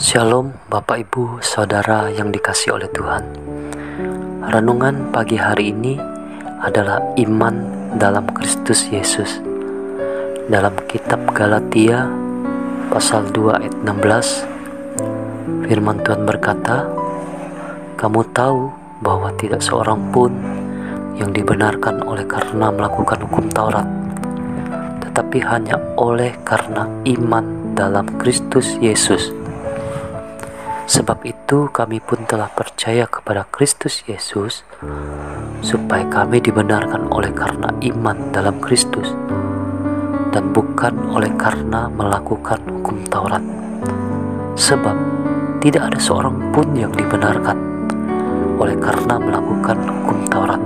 Shalom Bapak Ibu Saudara yang dikasihi oleh Tuhan. Renungan pagi hari ini adalah iman dalam Kristus Yesus. Dalam kitab Galatia pasal 2 ayat 16, firman Tuhan berkata, "Kamu tahu bahwa tidak seorang pun yang dibenarkan oleh karena melakukan hukum Taurat, tetapi hanya oleh karena iman dalam Kristus Yesus. Sebab itu kami pun telah percaya kepada Kristus Yesus, supaya kami dibenarkan oleh karena iman dalam Kristus, dan bukan oleh karena melakukan hukum Taurat. Sebab tidak ada seorang pun yang dibenarkan oleh karena melakukan hukum Taurat."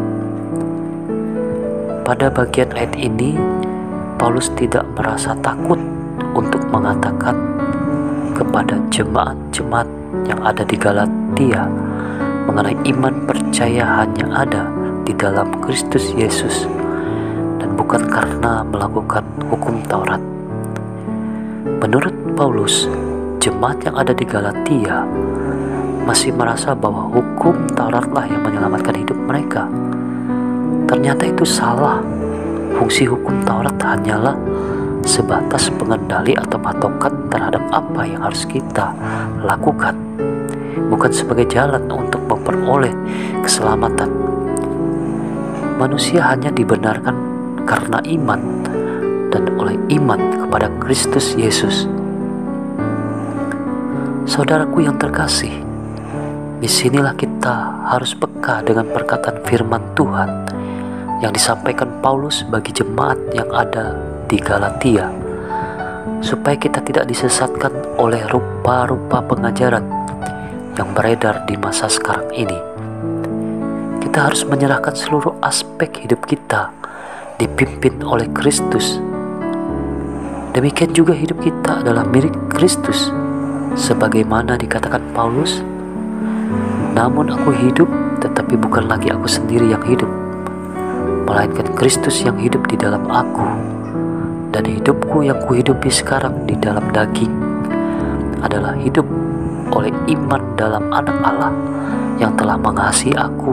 Pada bagian ayat ini, Paulus tidak merasa takut untuk mengatakan kepada jemaat-jemaat yang ada di Galatia mengenai iman percaya hanya ada di dalam Kristus Yesus dan bukan karena melakukan hukum Taurat. Menurut Paulus, jemaat yang ada di Galatia masih merasa bahwa hukum Tauratlah yang menyelamatkan hidup mereka. Ternyata itu salah. Fungsi hukum Taurat hanyalah sebatas pengendali atau patokan terhadap apa yang harus kita lakukan, bukan sebagai jalan untuk memperoleh keselamatan. Manusia hanya dibenarkan karena iman dan oleh iman kepada Kristus Yesus. Saudaraku yang terkasih, disinilah kita harus peka dengan perkataan firman Tuhan yang disampaikan Paulus bagi jemaat yang ada di Galatia, supaya kita tidak disesatkan oleh rupa-rupa pengajaran yang beredar di masa sekarang ini. Kita harus menyerahkan seluruh aspek hidup kita dipimpin oleh Kristus. Demikian juga hidup kita adalah milik Kristus, sebagaimana dikatakan Paulus, "Namun aku hidup, tetapi bukan lagi aku sendiri yang hidup, melainkan Kristus yang hidup di dalam aku. Dan hidupku yang kuhidupi sekarang di dalam daging adalah hidup oleh iman dalam Anak Allah yang telah mengasihi aku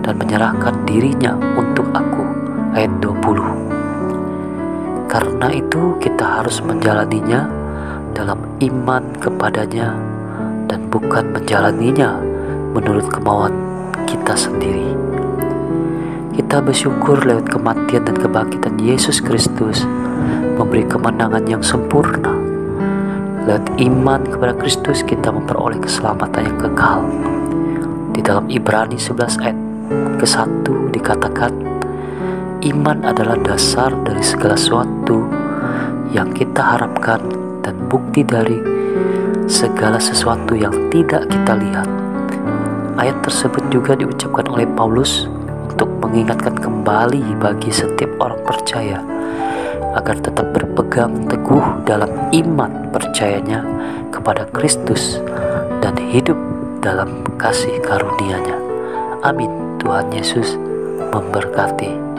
dan menyerahkan dirinya untuk aku." Ayat 20. Karena itu kita harus menjalaninya dalam iman kepadanya dan bukan menjalaninya menurut kemauan kita sendiri. Kita bersyukur lewat kematian dan kebangkitan Yesus Kristus memberi kemenangan yang sempurna. Lewat iman kepada Kristus kita memperoleh keselamatan yang kekal. Di dalam Ibrani 11 ayat ke-1 dikatakan, iman adalah dasar dari segala sesuatu yang kita harapkan dan bukti dari segala sesuatu yang tidak kita lihat. Ayat tersebut juga diucapkan oleh Paulus untuk mengingatkan kembali bagi setiap orang percaya agar tetap berpegang teguh dalam iman percayanya kepada Kristus dan hidup dalam kasih karunia-Nya. Amin. Tuhan Yesus memberkati.